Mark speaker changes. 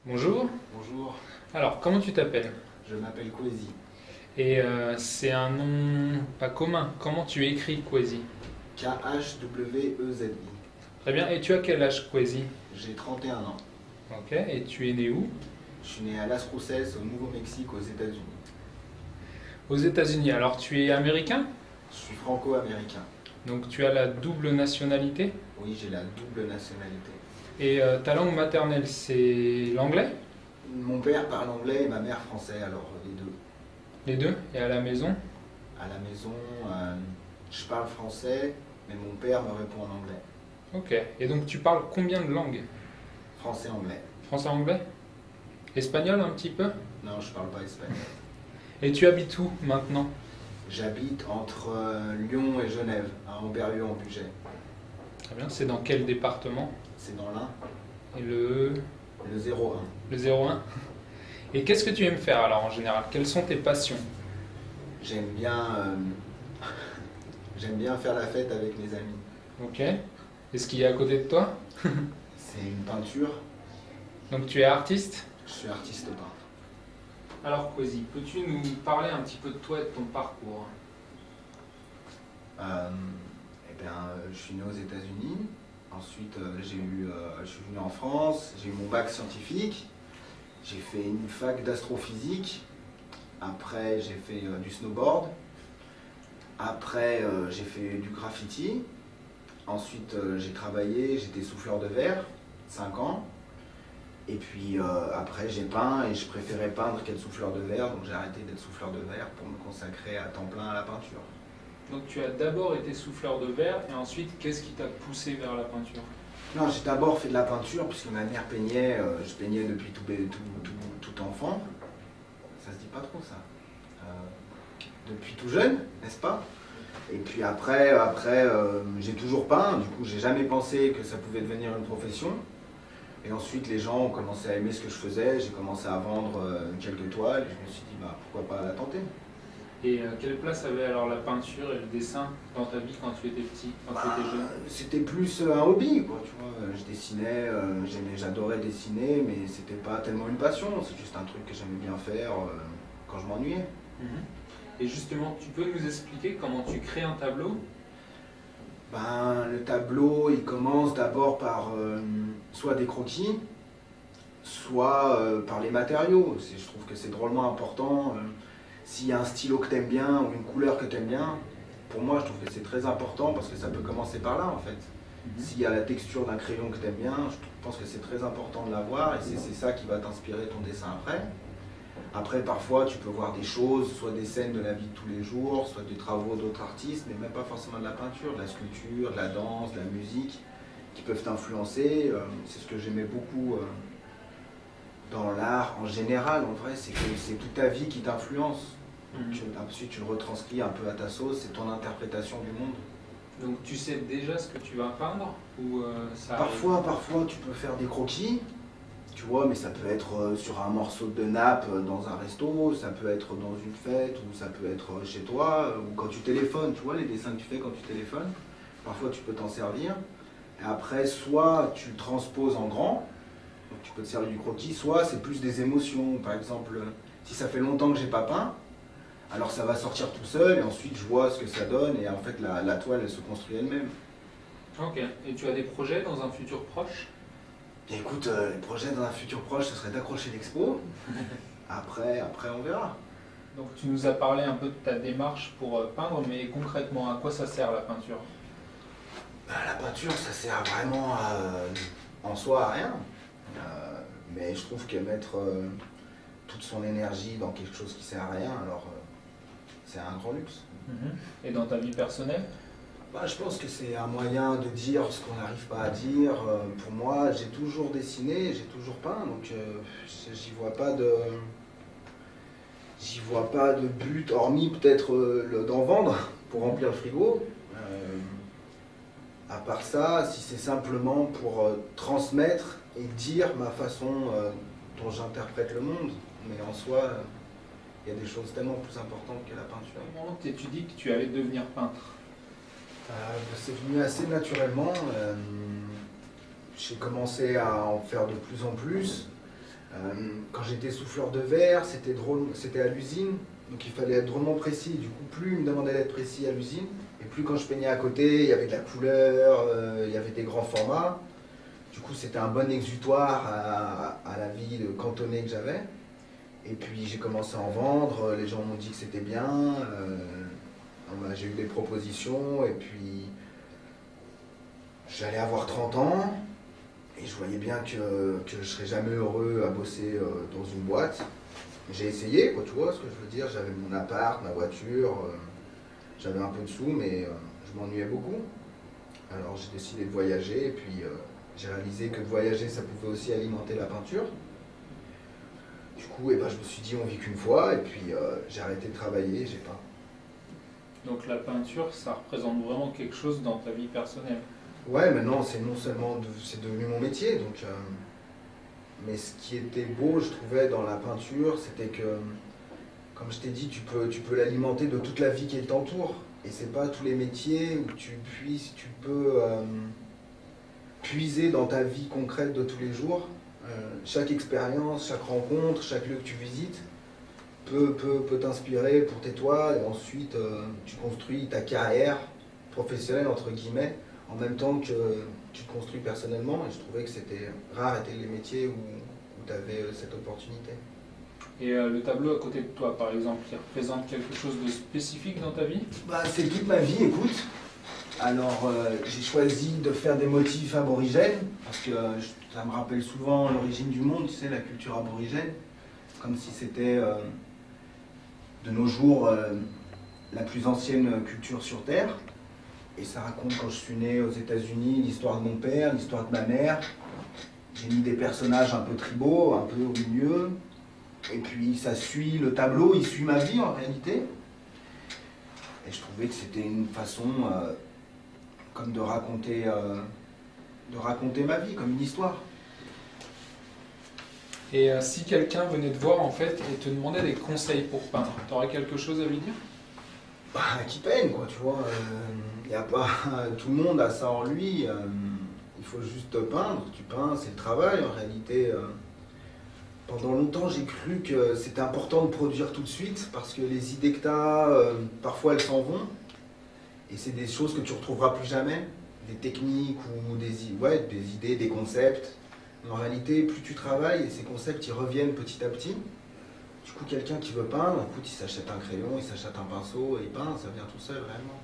Speaker 1: Bonjour.
Speaker 2: Bonjour,
Speaker 1: Alors, comment tu t'appelles?
Speaker 2: je m'appelle Kwesi.
Speaker 1: Et c'est un nom pas commun. Comment tu écris Kwesi?
Speaker 2: Kwezi.
Speaker 1: Très bien. Et tu as quel âge, Kwesi?
Speaker 2: J'ai 31 ans.
Speaker 1: Ok. Et tu es né où?
Speaker 2: Je suis né à Las Cruces, au Nouveau-Mexique, aux États-Unis.
Speaker 1: Aux États-Unis. Alors, tu es américain?
Speaker 2: Je suis franco-américain.
Speaker 1: Donc, tu as la double nationalité.
Speaker 2: Oui, j'ai la double nationalité.
Speaker 1: Et ta langue maternelle, c'est l'anglais?
Speaker 2: Mon père parle anglais et ma mère français, alors les deux.
Speaker 1: Les deux? Et à la maison?
Speaker 2: À la maison, je parle français, mais mon père me répond en anglais.
Speaker 1: Ok. Et donc, tu parles combien de langues?
Speaker 2: Français-anglais.
Speaker 1: Français-anglais? Espagnol un petit peu?
Speaker 2: Non, je parle pas espagnol.
Speaker 1: Et tu habites où maintenant?
Speaker 2: J'habite entre Lyon et Genève, à Amberieu-en-Bugey.
Speaker 1: Très bien. C'est dans quel département?
Speaker 2: C'est dans l'Ain,
Speaker 1: Et le
Speaker 2: le 01.
Speaker 1: Le 01. Et qu'est-ce que tu aimes faire alors en général? Quelles sont tes passions?
Speaker 2: J'aime bien, j'aime bien faire la fête avec mes amis.
Speaker 1: Ok. Et ce qu'il y a à côté de toi?
Speaker 2: C'est une peinture.
Speaker 1: Donc tu es artiste?
Speaker 2: Je suis artiste peintre.
Speaker 1: Alors Kwesi, peux-tu nous parler un petit peu de toi et de ton parcours?
Speaker 2: Je suis né aux États-Unis. Ensuite, je suis venu en France. J'ai eu mon bac scientifique. J'ai fait une fac d'astrophysique. Après, j'ai fait du snowboard. Après, j'ai fait du graffiti. Ensuite, j'ai travaillé. J'étais souffleur de verre, 5 ans. Et puis après, j'ai peint et je préférais peindre qu'être souffleur de verre. Donc j'ai arrêté d'être souffleur de verre pour me consacrer à temps plein à la peinture.
Speaker 1: Donc tu as d'abord été souffleur de verre et ensuite qu'est-ce qui t'a poussé vers la peinture?
Speaker 2: Non, j'ai d'abord fait de la peinture puisque ma mère peignait. Je peignais depuis tout enfant. Ça se dit pas trop ça. Depuis tout jeune, n'est-ce pas? Et puis après, j'ai toujours peint. Du coup, j'ai jamais pensé que ça pouvait devenir une profession. Et ensuite, les gens ont commencé à aimer ce que je faisais. J'ai commencé à vendre quelques toiles. Et je me suis dit, bah, pourquoi pas la tenter?
Speaker 1: Et quelle place avait alors la peinture et le dessin dans ta vie quand tu étais petit, quand tu étais jeune?
Speaker 2: C'était plus un hobby, quoi, tu vois. Je dessinais, j'adorais dessiner, mais c'était pas tellement une passion. C'est juste un truc que j'aimais bien faire quand je m'ennuyais.
Speaker 1: Mhm. Et justement, tu peux nous expliquer comment tu crées un tableau?
Speaker 2: Le tableau, il commence d'abord par soit des croquis, soit par les matériaux. Je trouve que c'est drôlement important. S'il y a un stylo que tu aimes bien ou une couleur que tu aimes bien, pour moi, je trouve que c'est très important parce que ça peut commencer par là, en fait. S'il y a la texture d'un crayon que tu aimes bien, je pense que c'est très important de l'avoir et c'est ça qui va t'inspirer ton dessin après. Après, parfois, tu peux voir des choses, soit des scènes de la vie de tous les jours, soit des travaux d'autres artistes, mais même pas forcément de la peinture, de la sculpture, de la danse, de la musique, qui peuvent t'influencer. C'est ce que j'aimais beaucoup dans l'art en général, en vrai, c'est que c'est toute ta vie qui t'influence. Ensuite, tu le retranscris un peu à ta sauce, c'est ton interprétation du monde.
Speaker 1: Donc tu sais déjà ce que tu vas peindre ou ça arrive?
Speaker 2: Parfois, tu peux faire des croquis, tu vois, mais ça peut être sur un morceau de nappe dans un resto, ça peut être dans une fête, ou ça peut être chez toi, ou quand tu téléphones, tu vois, les dessins que tu fais quand tu téléphones, parfois tu peux t'en servir. Et après, soit tu le transposes en grand, donc tu peux te servir du croquis, soit c'est plus des émotions. Par exemple, si ça fait longtemps que j'ai pas peint, alors ça va sortir tout seul, et ensuite je vois ce que ça donne, et en fait la toile, elle se construit elle-même.
Speaker 1: Ok. Et tu as des projets dans un futur proche?
Speaker 2: Et écoute, les projets dans un futur proche, ce serait d'accrocher l'expo. Après, on verra.
Speaker 1: Donc tu nous as parlé un peu de ta démarche pour peindre, mais concrètement, à quoi ça sert la peinture?
Speaker 2: La peinture, ça sert vraiment en soi à rien. Mais je trouve que mettre toute son énergie dans quelque chose qui sert à rien, alors c'est un grand luxe.
Speaker 1: Et dans ta vie personnelle?
Speaker 2: Je pense que c'est un moyen de dire ce qu'on n'arrive pas à dire. Pour moi, j'ai toujours dessiné, j'ai toujours peint, donc j'y vois pas de but, hormis peut-être d'en vendre pour remplir le frigo. À part ça, si c'est simplement pour transmettre et dire ma façon dont j'interprète le monde, mais en soi, il y a des choses tellement plus importantes que la peinture.
Speaker 1: Comment tu dis que tu allais devenir peintre?
Speaker 2: C'est venu assez naturellement. J'ai commencé à en faire de plus en plus. Quand j'étais souffleur de verre, c'était à l'usine, donc il fallait être drôlement précis. Du coup, plus il me demandait d'être précis à l'usine, et plus quand je peignais à côté, il y avait de la couleur, il y avait des grands formats. Du coup, c'était un bon exutoire à la vie de cantonné que j'avais. Et puis j'ai commencé à en vendre, les gens m'ont dit que c'était bien, j'ai eu des propositions, et puis j'allais avoir 30 ans, et je voyais bien que je ne serais jamais heureux à bosser dans une boîte. J'ai essayé, quoi, tu vois ce que je veux dire, j'avais mon appart, ma voiture, j'avais un peu de sous, mais je m'ennuyais beaucoup. Alors j'ai décidé de voyager, et puis j'ai réalisé que de voyager, ça pouvait aussi alimenter la peinture. Du coup, je me suis dit, on vit qu'une fois, et puis j'ai arrêté de travailler, j'ai peint.
Speaker 1: Donc la peinture, ça représente vraiment quelque chose dans ta vie personnelle?
Speaker 2: Ouais, maintenant, c'est non seulement c'est devenu mon métier, donc, mais ce qui était beau, je trouvais, dans la peinture, c'était que, comme je t'ai dit, tu peux l'alimenter de toute la vie qui t'entoure. Et c'est pas tous les métiers où tu peux puiser dans ta vie concrète de tous les jours. Chaque expérience, chaque rencontre, chaque lieu que tu visites peut t'inspirer pour tes toiles, et ensuite tu construis ta carrière professionnelle entre guillemets en même temps que tu te construis personnellement, et je trouvais que c'était rare étaient les métiers où tu avais cette opportunité.
Speaker 1: Et le tableau à côté de toi, par exemple, il représente quelque chose de spécifique dans ta vie?
Speaker 2: C'est toute ma vie, écoute. Alors, j'ai choisi de faire des motifs aborigènes, parce que ça me rappelle souvent l'origine du monde, tu sais, la culture aborigène, comme si c'était, de nos jours, la plus ancienne culture sur Terre. Et ça raconte quand je suis né aux États-Unis, l'histoire de mon père, l'histoire de ma mère. J'ai mis des personnages un peu tribaux, un peu au milieu. Et puis ça suit le tableau, il suit ma vie en réalité. Et je trouvais que c'était une façon comme de raconter ma vie, comme une histoire.
Speaker 1: Et si quelqu'un venait te voir en fait et te demandait des conseils pour peindre, tu aurais quelque chose à lui dire?
Speaker 2: Qui peigne, quoi, tu vois. Y a pas, tout le monde a ça en lui. Il faut juste peindre. Tu peins, c'est le travail en réalité. Pendant longtemps, j'ai cru que c'était important de produire tout de suite parce que les idées que tu as, parfois elles s'en vont. Et c'est des choses que tu ne retrouveras plus jamais. Des techniques ou des idées, des concepts. Mais en réalité, plus tu travailles, et ces concepts ils reviennent petit à petit. Du coup, quelqu'un qui veut peindre, écoute, il s'achète un crayon, il s'achète un pinceau et il peint, ça vient tout seul réellement.